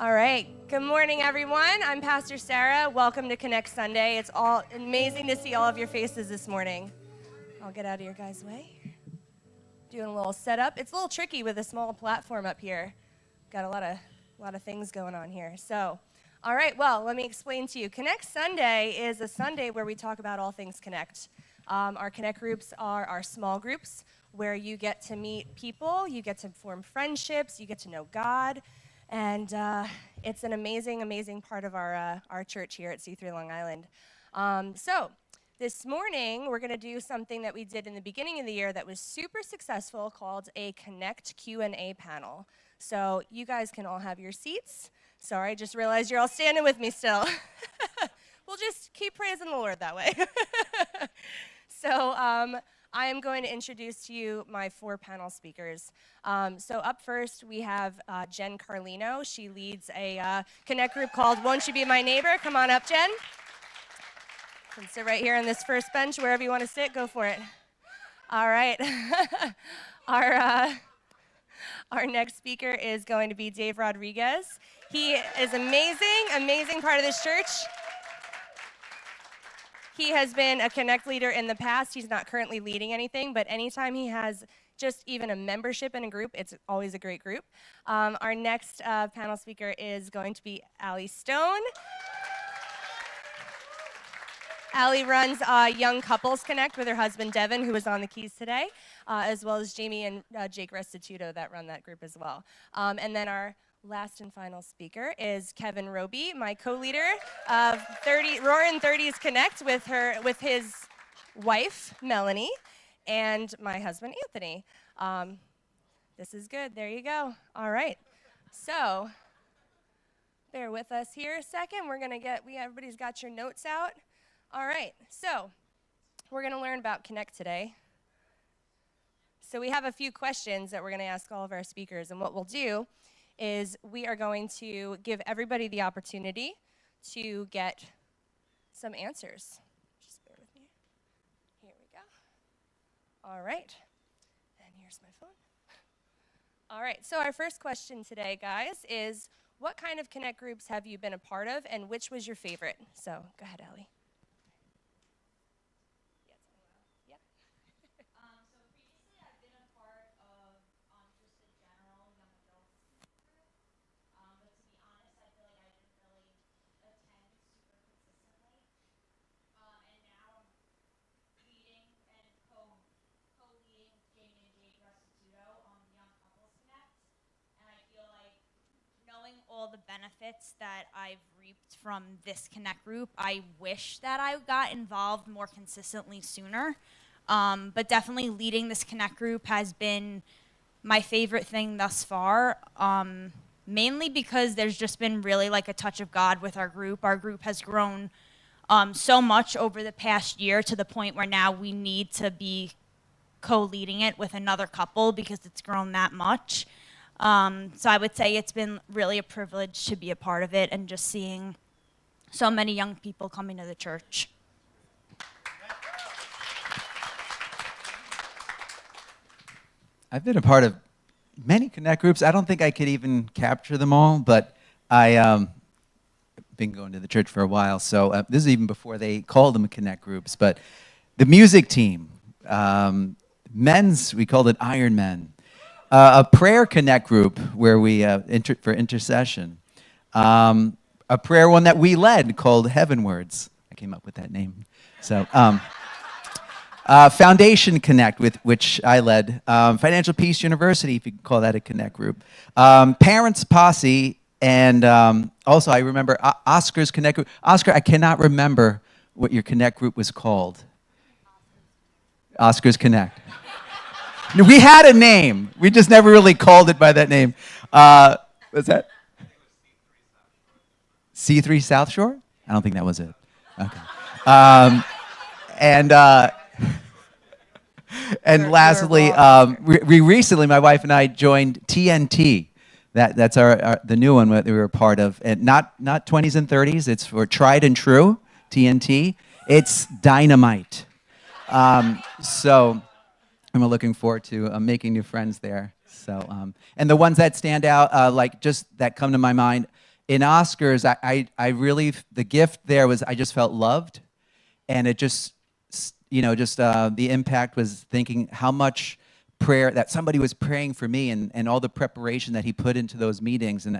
All right. Good morning, everyone. I'm Pastor Sarah. Welcome to Connect Sunday. It's all amazing to see all of your faces this morning. I'll get out of your guys' way. Doing a little setup. It's a little tricky with a small platform up here. Got a lot of things going on here. So, all right. Well, let me explain to you. Connect Sunday is a Sunday where we talk about all things Connect. Our Connect groups are our small groups where you get to meet people, you get to form friendships, you get to know God. And it's an amazing, amazing part of our church here at C3 Long Island. So this morning, we're going to do something that we did in the beginning of the year that was super successful called a Connect Q&A panel. So you guys can all have your seats. Sorry, I just realized you're all standing with me still. We'll just keep praising the Lord that way. So I am going to introduce to you my 4 panel speakers. So up first, we have Jen Carlino. She leads a Connect group called Won't You Be My Neighbor? Come on up, Jen. You can sit right here on this first bench, wherever you want to sit, go for it. All right. Our next speaker is going to be Dave Rodriguez. He is amazing part of this church. He has been a Connect leader in the past. He's not currently leading anything, but anytime he has just even a membership in a group, it's always a great group. Our next panel speaker is going to be Allie Stone. Allie runs Young Couples Connect with her husband, Devin, who is on the keys today, as well as Jamie and Jake Restituto that run that group as well. And then our last and final speaker is Kevin Roby, my co-leader of Roaring 30s Connect with his wife, Melanie, and my husband, Anthony. This is good. There you go. All right. So bear with us here a second. Everybody's got your notes out. All right. So we're going to learn about Connect today. So we have a few questions that we're going to ask all of our speakers, and what we'll do is we are going to give everybody the opportunity to get some answers. Just bear with me. Here we go. All right. And here's my phone. All right. So our first question today, guys, is what kind of Connect groups have you been a part of, and which was your favorite? So go ahead, Allie. All the benefits that I've reaped from this Connect group, I wish that I got involved more consistently sooner. But definitely leading this Connect group has been my favorite thing thus far, mainly because there's just been really like a touch of God with our group. Our group has grown so much over the past year to the point where now we need to be co-leading it with another couple because it's grown that much. So I would say it's been really a privilege to be a part of it and just seeing so many young people coming to the church. I've been a part of many Connect groups. I don't think I could even capture them all, but I've been going to the church for a while, so this is even before they called them Connect groups. But the music team, men's, we called it Iron Men. A prayer Connect group where we for intercession. A prayer one that we led called Heavenwards. I came up with that name. So Foundation Connect, which I led. Financial Peace University, if you can call that a Connect group. Parents Posse, and also I remember Oscar's Connect group. Oscar, I cannot remember what your Connect group was called. Oscar's Connect. We had a name. We just never really called it by that name. Was that C3 South Shore? I don't think that was it. Okay. And lastly, we recently, my wife and I joined TNT. That's the new one that we were a part of. And not 20s and 30s. It's for Tried and True, TNT. It's dynamite. So I'm looking forward to making new friends there. So, and the ones that stand out, like just that come to my mind, in Oscars, I really, the gift there was I just felt loved, and it just, the impact was thinking how much prayer that somebody was praying for me, and all the preparation that he put into those meetings, and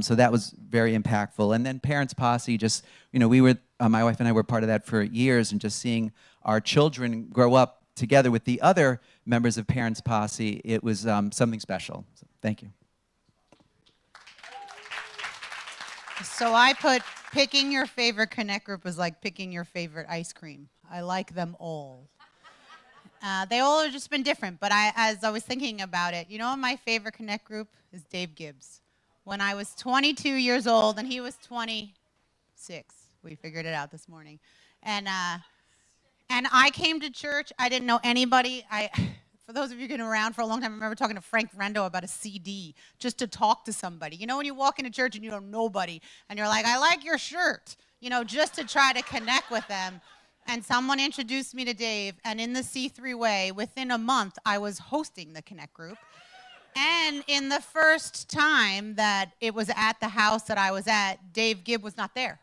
so that was very impactful. And then Parents Posse, just, we were, my wife and I were part of that for years, and just seeing our children grow up together with the other members of Parents Posse, it was something special. So, thank you. So I put picking your favorite Connect group is like picking your favorite ice cream. I like them all. They all have just been different, but as I was thinking about it, my favorite Connect group is Dave Gibbs. When I was 22 years old and he was 26, we figured it out this morning, and I came to church. I didn't know anybody. For those of you who've been around for a long time, I remember talking to Frank Rendo about a CD just to talk to somebody. When you walk into church and you know nobody, and you're like, I like your shirt, just to try to connect with them. And someone introduced me to Dave, and in the C3 way, within a month, I was hosting the Connect group. And in the first time that it was at the house that I was at, Dave Gibb was not there.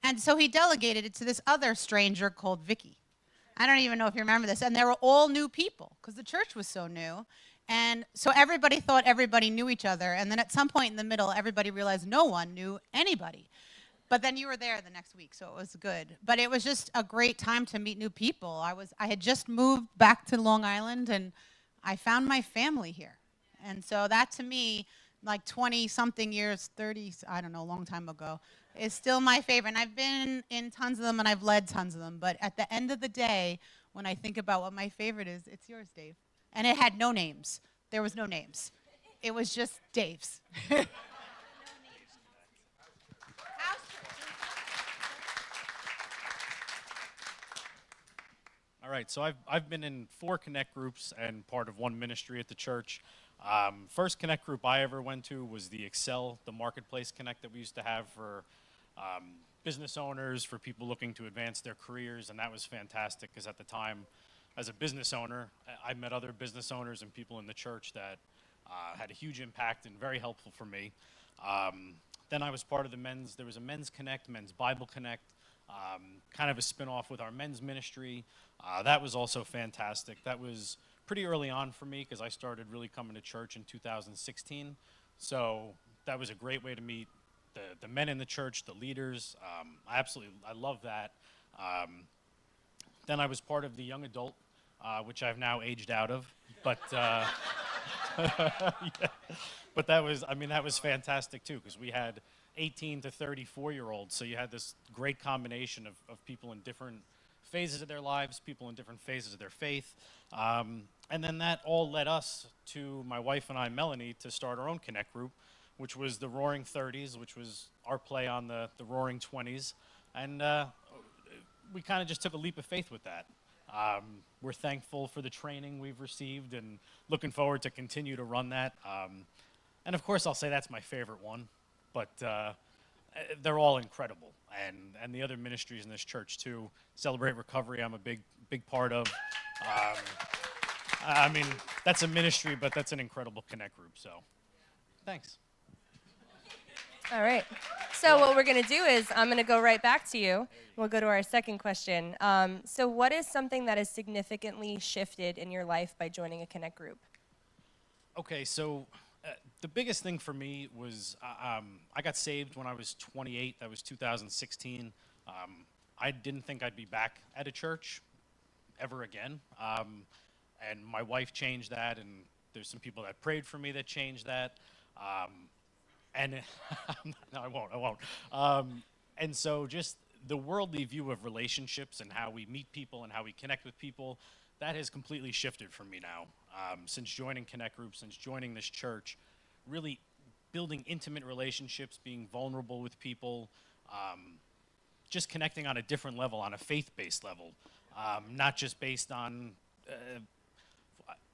And so he delegated it to this other stranger called Vicky. I don't even know if you remember this. And they were all new people because the church was so new. And so everybody thought everybody knew each other. And then at some point in the middle, everybody realized no one knew anybody. But then you were there the next week, so it was good. But it was just a great time to meet new people. I had just moved back to Long Island, and I found my family here. And so that, to me, like 20-something years, 30, I don't know, a long time ago, is still my favorite. And I've been in tons of them, and I've led tons of them. But at the end of the day, when I think about what my favorite is, it's yours, Dave. And it had no names. There was no names. It was just Dave's. All right, so I've been in 4 Connect groups and part of one ministry at the church. First Connect group I ever went to was the Excel, the Marketplace Connect that we used to have for business owners, for people looking to advance their careers, and that was fantastic because at the time, as a business owner, I met other business owners and people in the church that had a huge impact and very helpful for me. Then I was part of there was a Men's Connect, Men's Bible Connect, kind of a spin-off with our men's ministry. That was also fantastic. That was pretty early on for me because I started really coming to church in 2016. So that was a great way to meet the men in the church, the leaders. I love that. Then I was part of the young adult, which I've now aged out of. But yeah. But that was fantastic too because we had 18 to 34-year-olds. So you had this great combination of people in different phases of their lives, people in different phases of their faith. And then that all led us to my wife and I, Melanie, to start our own Connect group, which was the Roaring 30s, which was our play on the Roaring 20s. And we kind of just took a leap of faith with that. We're thankful for the training we've received and looking forward to continue to run that. And of course, I'll say that's my favorite one. But they're all incredible, and the other ministries in this church too. Celebrate Recovery, I'm a big part of. I mean, that's a ministry, but that's an incredible Connect group. So, thanks. All right. So what we're going to do is I'm going to go right back to you. We'll go to our second question. So what is something that has significantly shifted in your life by joining a Connect group? Okay, so the biggest thing for me was I got saved when I was 28. That was 2016. I didn't think I'd be back at a church ever again. And my wife changed that, and there's some people that prayed for me that changed that. No, I won't. And so just the worldly view of relationships and how we meet people and how we connect with people, that has completely shifted for me now. Since joining Connect Group, since joining this church, really building intimate relationships, being vulnerable with people, just connecting on a different level, on a faith-based level, not just based on,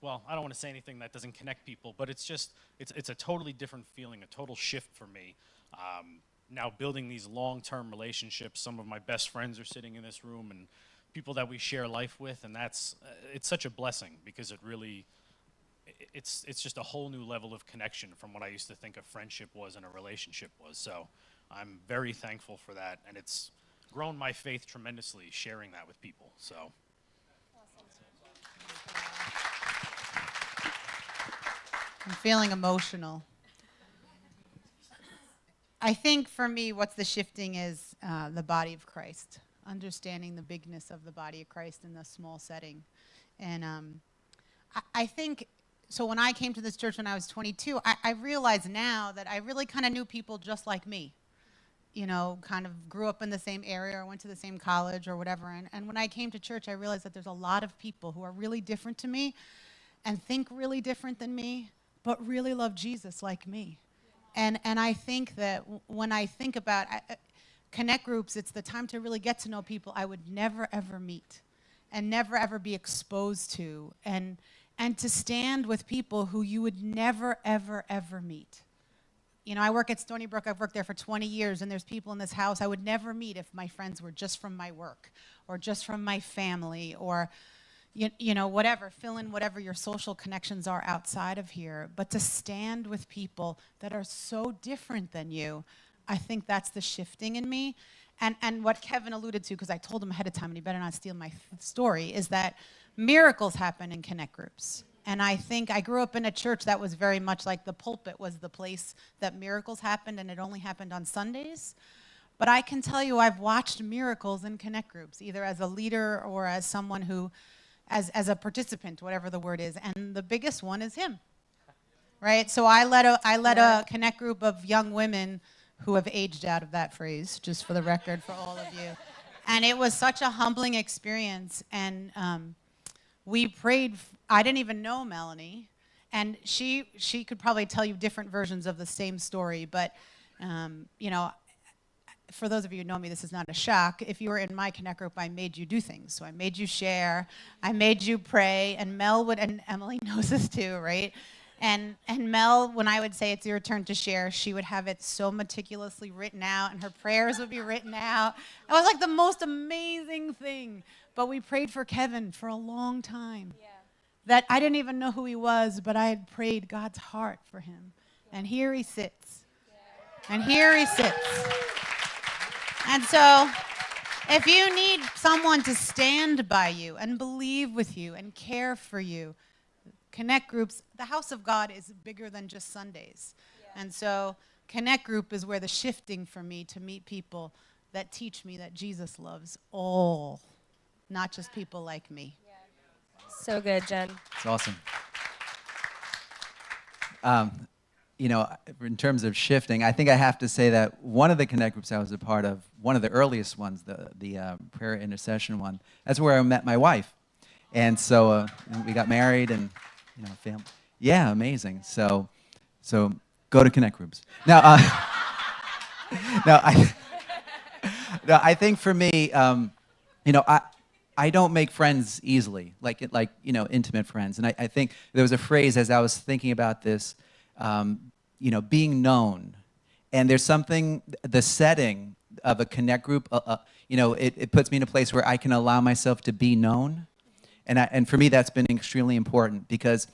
well, I don't want to say anything that doesn't connect people, but it's a totally different feeling, a total shift for me. Now building these long-term relationships, some of my best friends are sitting in this room, and people that we share life with, and it's such a blessing because it's just a whole new level of connection from what I used to think a friendship was and a relationship was. So I'm very thankful for that, and it's grown my faith tremendously sharing that with people. So. I'm feeling emotional. I think for me, what's the shifting is the body of Christ, understanding the bigness of the body of Christ in the small setting. And I think, so when I came to this church when I was 22, I realize now that I really kind of knew people just like me. You know, kind of grew up in the same area or went to the same college or whatever. And when I came to church, I realized that there's a lot of people who are really different to me and think really different than me, but really love Jesus like me. And I think that when I think about connect groups, it's the time to really get to know people I would never, ever meet and never, ever be exposed to, and to stand with people who you would never, ever, ever meet. You know, I work at Stony Brook. I've worked there for 20 years, and there's people in this house I would never meet if my friends were just from my work or just from my family or, you know, whatever. Fill in whatever your social connections are outside of here. But to stand with people that are so different than you, I think that's the shifting in me. And what Kevin alluded to, because I told him ahead of time, and he better not steal my story, is that miracles happen in connect groups. And I think I grew up in a church that was very much like the pulpit was the place that miracles happened, and it only happened on Sundays. But I can tell you I've watched miracles in connect groups, either as a leader or as someone who, as a participant, whatever the word is. And the biggest one is him, right? So I led a connect group of young women who have aged out of that phrase, just for the record, for all of you. And it was such a humbling experience. And we prayed. I didn't even know Melanie, and she could probably tell you different versions of the same story. But you know, for those of you who know me, this is not a shock. If you were in my connect group, I made you do things. So I made you share, I made you pray, and Mel would, and Emily knows this too, right? And Mel, when I would say it's your turn to share, she would have it so meticulously written out, and her prayers would be written out. It was like the most amazing thing. But we prayed for Kevin for a long time. Yeah. That I didn't even know who he was, but I had prayed God's heart for him. Yeah. And here he sits. Yeah. And here he sits. And so, if you need someone to stand by you and believe with you and care for you, connect groups, the house of God is bigger than just Sundays. Yeah. And so, connect group is where the shifting for me to meet people that teach me that Jesus loves all, not just people like me. Yeah. So good, Jen. It's awesome. You know, in terms of shifting, I think I have to say that one of the connect groups I was a part of, one of the earliest ones, the prayer intercession one, that's where I met my wife. And so we got married and, you know, family. Yeah, amazing. So go to connect groups. Now, I think for me, you know, I don't make friends easily, like you know, intimate friends. And I think there was a phrase as I was thinking about this, you know, being known. And there's something, the setting of a connect group, you know, it puts me in a place where I can allow myself to be known. And for me, that's been extremely important because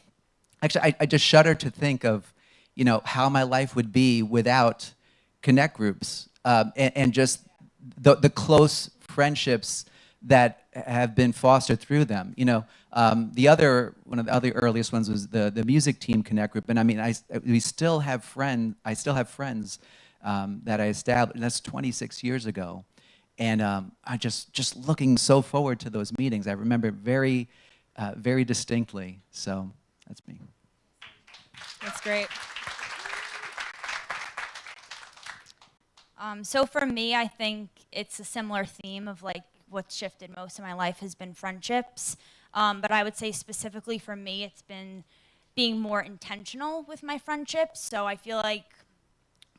actually I just shudder to think of, you know, how my life would be without connect groups and just the close friendships that have been fostered through them. You know, one of the other earliest ones was the music team connect group, and I mean, I still have friends that I established. And that's 26 years ago, and I just looking so forward to those meetings. I remember very, very distinctly. So that's me. That's great. So for me, I think it's a similar theme of like what's shifted most in my life has been friendships. But I would say specifically for me, it's been being more intentional with my friendships. So I feel like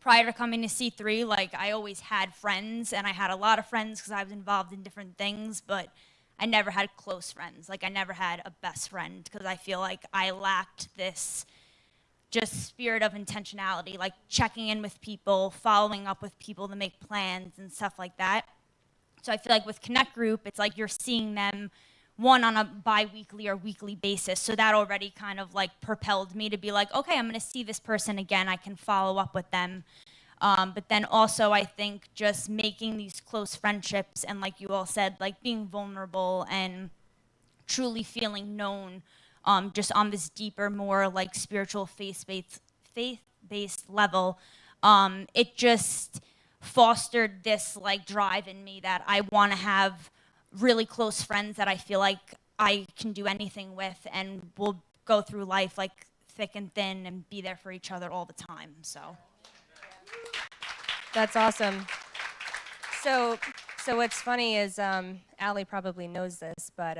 prior to coming to C3, like I always had friends, and I had a lot of friends because I was involved in different things, but I never had close friends. Like I never had a best friend because I feel like I lacked this just spirit of intentionality, like checking in with people, following up with people to make plans and stuff like that. So I feel like with Connect Group, it's like you're seeing them one on a bi-weekly or weekly basis. So that already kind of like propelled me to be like, okay, I'm going to see this person again. I can follow up with them. But then also I think just making these close friendships and, like you all said, like being vulnerable and truly feeling known, just on this deeper, more like spiritual faith-based level, it just fostered this like drive in me that I want to have really close friends that I feel like I can do anything with, and we'll go through life like thick and thin and be there for each other all the time. So That's awesome. So what's funny is Allie probably knows this, but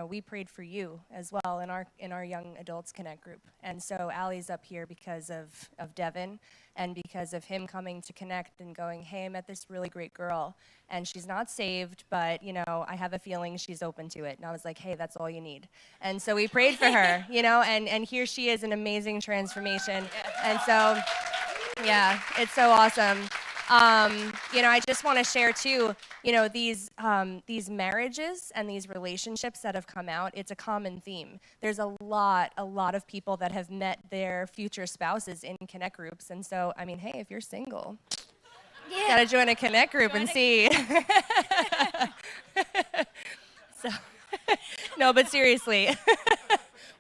we prayed for you as well in our Young Adults Connect group, and so Allie's up here because of Devin, and because of him coming to Connect and going, hey, I met this really great girl, and she's not saved, but I have a feeling she's open to it, and I was like, hey, that's all you need, and so we prayed for her, and here she is, an amazing transformation, and so. Yeah, it's so awesome. I just want to share too, these marriages and these relationships that have come out, it's a common theme. There's a lot of people that have met their future spouses in Connect groups. And so, I mean, hey, if you're single, gotta join a Connect group and see. So, no, but seriously,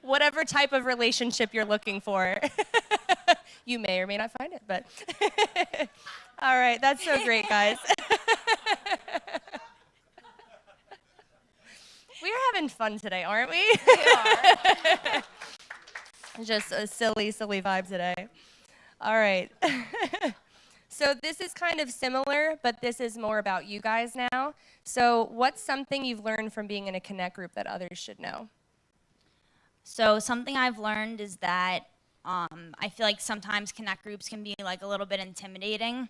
whatever type of relationship you're looking for, you may or may not find it, but all right, that's so great, guys. We are having fun today, aren't we? we are. Just a silly vibe today. All right. So this is kind of similar, but this is more about you guys now. So what's something you've learned from being in a Connect group that others should know? So something I've learned is that I feel like sometimes Connect groups can be like a little bit intimidating,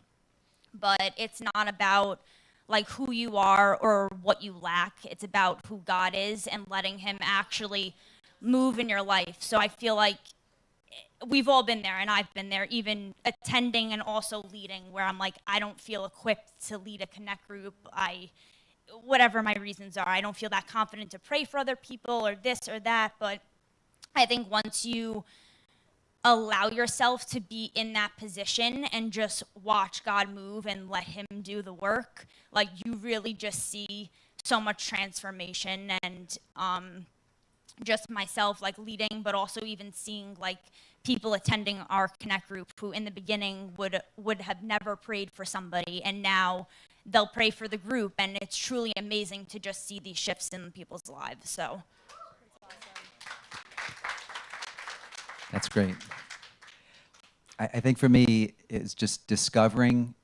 but it's not about like who you are or what you lack. It's about who God is and letting him actually move in your life. So I feel like we've all been there, and I've been there, even attending and also leading, where I'm like, I don't feel equipped to lead a Connect group. Whatever my reasons are, I don't feel that confident to pray for other people or this or that. But I think once you allow yourself to be in that position and just watch God move and let him do the work, like you really just see so much transformation. And just myself like leading, but also even seeing like people attending our Connect group who in the beginning would have never prayed for somebody, and now they'll pray for the group, and it's truly amazing to just see these shifts in people's lives. So That's great. I think for me, it's just discovering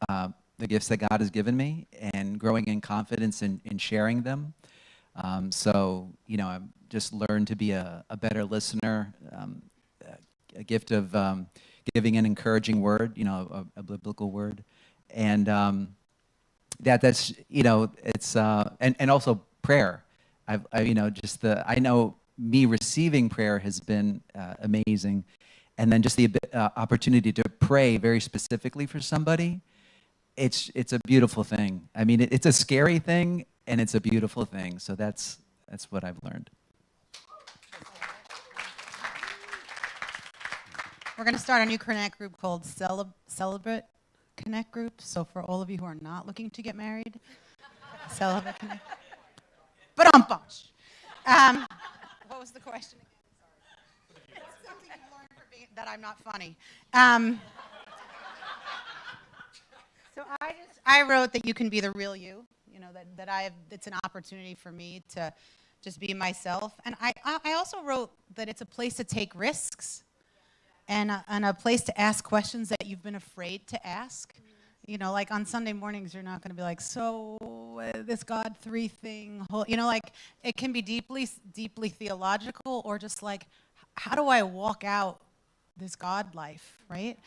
the gifts that God has given me and growing in confidence in sharing them. I've just learned to be a better listener, a gift of giving an encouraging word, a biblical word. And that's it's, and also prayer. I know me receiving prayer has been amazing. And then just the opportunity to pray very specifically for somebody, it's a beautiful thing. I mean, it's a scary thing, and it's a beautiful thing. So that's what I've learned. We're going to start a new Connect group called Celebrate Connect Group. So for all of you who are not looking to get married, Celebrate Connect. But what was the question again? Something you learned from being, that I'm not funny. So I wrote that you can be the real you. It's an opportunity for me to just be myself. And I also wrote that it's a place to take risks. And a place to ask questions that you've been afraid to ask. Like on Sunday mornings, you're not going to be like, so this God 3 thing, it can be deeply theological, or just like, how do I walk out this God life, right?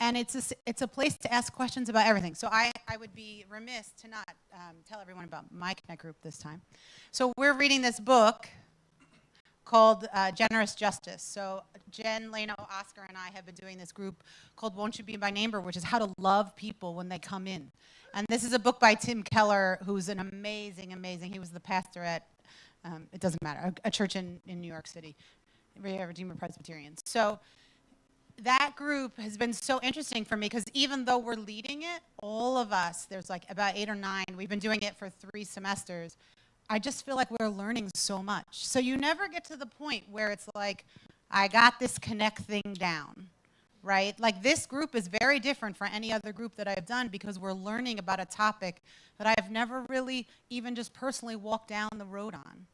And it's a place to ask questions about everything. So I would be remiss to not tell everyone about my Connect group this time. So we're reading this book called Generous Justice. So Jen, Leno, Oscar, and I have been doing this group called Won't You Be My Neighbor, which is how to love people when they come in. And this is a book by Tim Keller, who's an amazing, he was the pastor at It doesn't matter. A church in New York City, Redeemer Presbyterian. So that group has been so interesting for me because even though we're leading it, all of us, there's like about 8 or 9, we've been doing it for 3 semesters. I just feel like we're learning so much. So you never get to the point where it's like, I got this Connect thing down, right? Like this group is very different from any other group that I've done because we're learning about a topic that I've never really even just personally walked down the road on.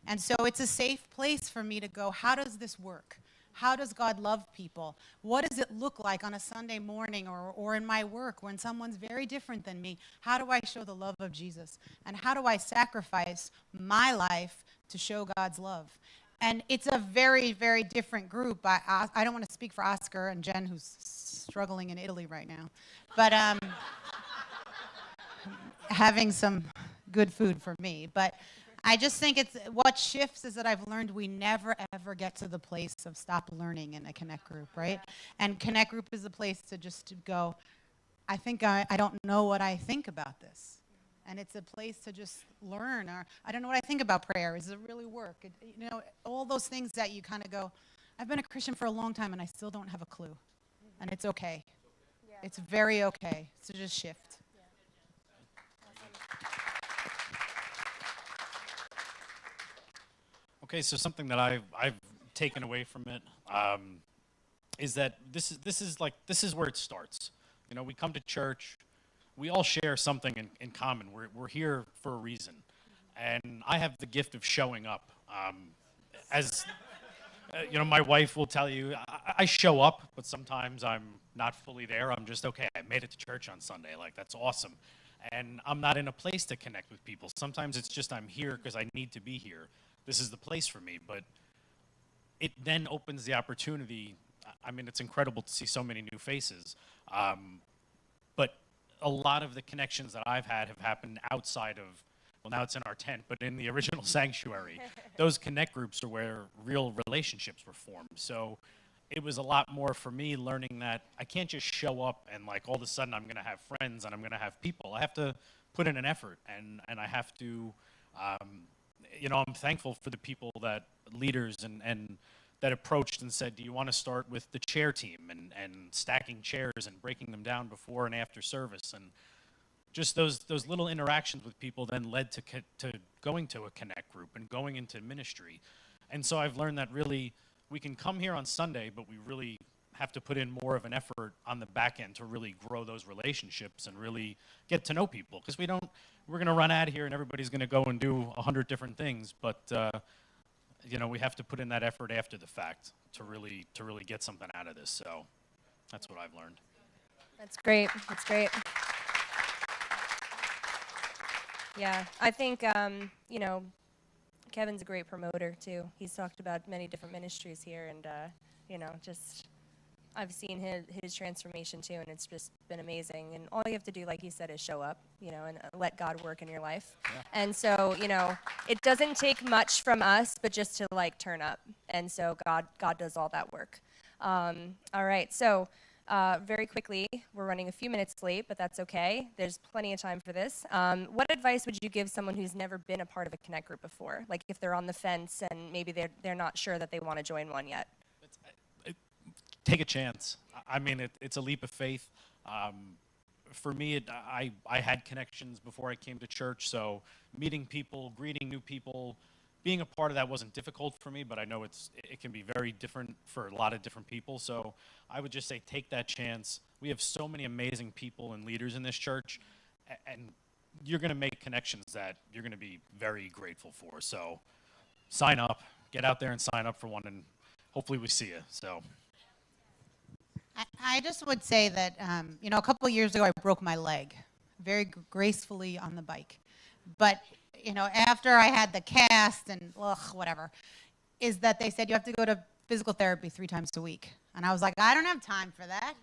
And so it's a safe place for me to go, how does this work? How does God love people? What does it look like on a Sunday morning or in my work when someone's very different than me? How do I show the love of Jesus? And how do I sacrifice my life to show God's love? And it's a very, very different group. I don't want to speak for Oscar and Jen, who's struggling in Italy right now. But having some good food for me. But I just think it's what shifts is that I've learned we never ever get to the place of stop learning in a Connect group, right? And Connect group is a place to just go, I think I don't know what I think about this. And it's a place to just learn, or I don't know what I think about prayer. Does it really work? You know, all those things that you kind of go, I've been a Christian for a long time and I still don't have a clue. And it's okay. Yeah. It's very okay to just shift. Okay, so something that I've taken away from it is that this is where it starts. You know, we come to church, we all share something in common. We're here for a reason, and I have the gift of showing up. As you know, my wife will tell you, I show up, but sometimes I'm not fully there. I'm just okay. I made it to church on Sunday. Like that's awesome, and I'm not in a place to connect with people. Sometimes it's just I'm here because I need to be here. This is the place for me, but it then opens the opportunity. I mean, it's incredible to see so many new faces, but a lot of the connections that I've had have happened outside of, well, now it's in our tent, but in the original sanctuary. Those Connect groups are where real relationships were formed. So it was a lot more for me learning that I can't just show up and like all of a sudden I'm going to have friends and I'm going to have people. I have to put in an effort, and I have to, you know, I'm thankful for the people that leaders and that approached and said, do you want to start with the chair team and stacking chairs and breaking them down before and after service? And just those little interactions with people then led to going to a Connect group and going into ministry. And so I've learned that really we can come here on Sunday, but we really have to put in more of an effort on the back end to really grow those relationships and really get to know people. Because we're going to run out of here and everybody's going to go and do 100 different things, but you know, we have to put in that effort after the fact to really get something out of this. So that's what I've learned. That's great. That's great. Yeah, I think, you know, Kevin's a great promoter, too. He's talked about many different ministries here, and, you know, just I've seen his transformation, too, and it's just been amazing. And all you have to do, like he said, is show up, you know, and let God work in your life. Yeah. And so, you know, it doesn't take much from us, but just to, like, turn up. And so God does all that work. All right, so very quickly, we're running a few minutes late, but that's okay. There's plenty of time for this. What advice would you give someone who's never been a part of a Connect group before? Like if they're on the fence and maybe they're not sure that they want to join one yet. Take a chance. I mean, it's a leap of faith. For me, I had connections before I came to church, so meeting people, greeting new people, being a part of that wasn't difficult for me, but I know it can be very different for a lot of different people. So I would just say take that chance. We have so many amazing people and leaders in this church, and you're going to make connections that you're going to be very grateful for. So sign up, get out there and sign up for one, and hopefully we see you. So. I just would say that, you know, a couple of years ago I broke my leg very gracefully on the bike. But, you know, after I had the cast and whatever, is that they said you have to go to physical therapy 3 times a week. And I was like, I don't have time for that.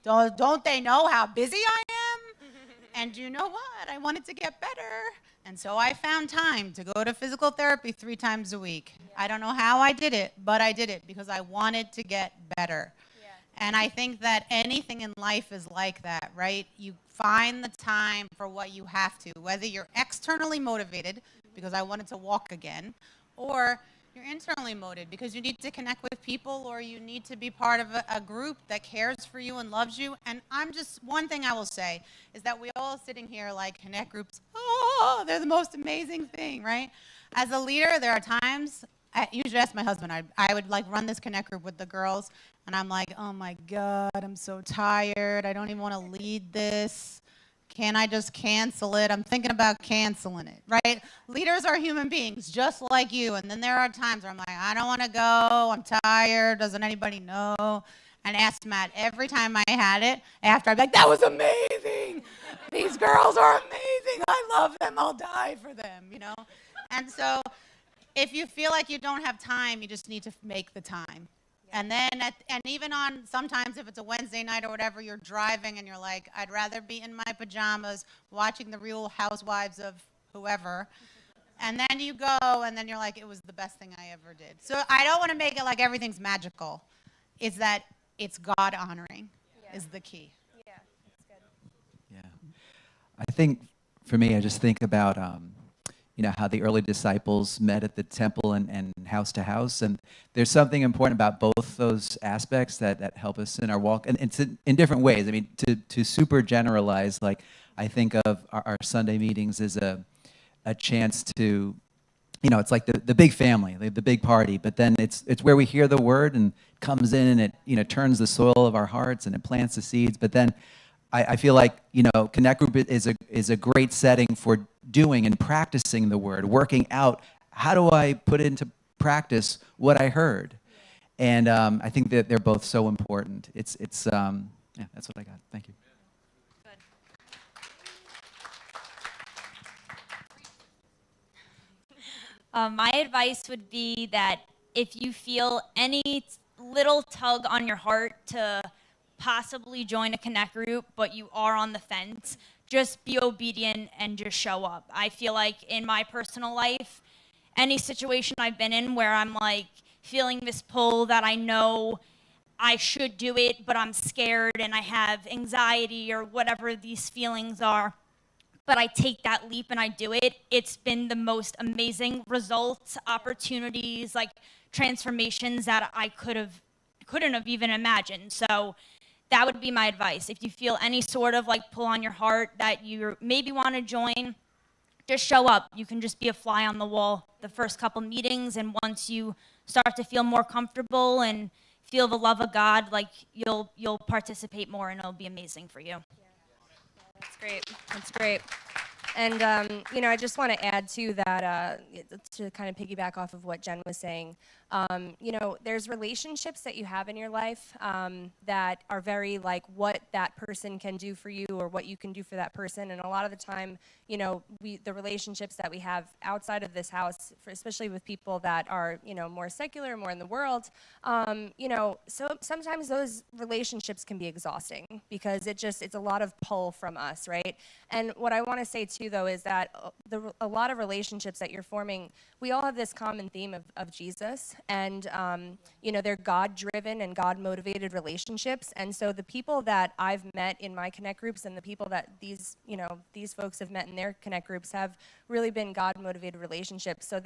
Don't they know how busy I am? And you know what? I wanted to get better. And so I found time to go to physical therapy 3 times a week. Yeah. I don't know how I did it, but I did it because I wanted to get better. And I think that anything in life is like that, right? You find the time for what you have to, whether you're externally motivated, because I wanted to walk again, or you're internally motivated because you need to connect with people or you need to be part of a group that cares for you and loves you. And one thing I will say is that we all sitting here like connect groups, oh, they're the most amazing thing, right? As a leader, there are times, I usually ask my husband, I would like run this connect group with the girls, and I'm like, oh my God, I'm so tired. I don't even want to lead this. Can I just cancel it? I'm thinking about canceling it, right? Leaders are human beings, just like you. And then there are times where I'm like, I don't want to go. I'm tired. Doesn't anybody know? And ask Matt every time I had it, after I'd be like, that was amazing. These girls are amazing. I love them. I'll die for them, you know? And so if you feel like you don't have time, you just need to make the time. And then, and even on sometimes if it's a Wednesday night or whatever, you're driving and you're like, I'd rather be in my pajamas watching the Real Housewives of whoever. And then you go and then you're like, it was the best thing I ever did. So I don't want to make it like everything's magical. It's that it's God honoring is the key. Yeah, that's good. Yeah. I think for me, I just think about, how the early disciples met at the temple and house to house. And there's something important about both those aspects that help us in our walk. And it's in different ways. I mean, to super generalize, like I think of our Sunday meetings as a chance to, it's like the big family, the big party, but then it's where we hear the word and comes in and it, turns the soil of our hearts and it plants the seeds. But then I feel like, Connect Group is a great setting for doing and practicing the word, working out, how do I put into practice what I heard? And I think that they're both so important. It's that's what I got. Thank you. My advice would be that if you feel any little tug on your heart to possibly join a Connect group, but you are on the fence, just be obedient and just show up. I feel like in my personal life, any situation I've been in where I'm like feeling this pull that I know I should do it, but I'm scared and I have anxiety or whatever these feelings are, but I take that leap and I do it, it's been the most amazing results, opportunities, like transformations that I couldn't have even imagined. So that would be my advice. If you feel any sort of like pull on your heart that you maybe want to join, just show up. You can just be a fly on the wall the first couple meetings, and once you start to feel more comfortable and feel the love of God, like you'll participate more and it'll be amazing for you. That's great. That's great. And, I just want to add to that, to kind of piggyback off of what Jen was saying. There's relationships that you have in your life that are very like what that person can do for you or what you can do for that person. And a lot of the time, the relationships that we have outside of this house, especially with people that are, more secular, more in the world, so sometimes those relationships can be exhausting because it's a lot of pull from us, right? And what I want to say too, though, is that a lot of relationships that you're forming, we all have this common theme of Jesus, and they're God-driven and God-motivated relationships. And so the people that I've met in my Connect groups and the people that these folks have met in their Connect groups have really been God-motivated relationships. So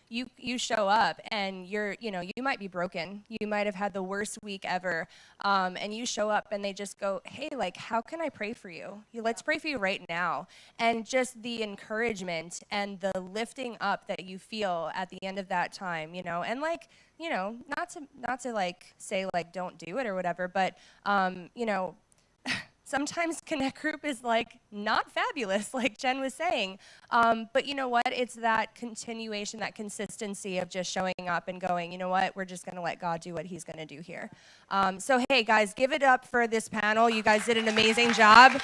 you show up and you might be broken, you might have had the worst week ever, and you show up and they just go, hey, like, how can I pray for you? Let's pray for you right now. And just the encouragement and the lifting up that you feel at the end of that time, and like, not to like say like don't do it or whatever, but sometimes Connect Group is like not fabulous, like Jen was saying. But you know what? It's that continuation, that consistency of just showing up and going, you know what? We're just going to let God do what he's going to do here. So, hey, guys, give it up for this panel. You guys did an amazing job.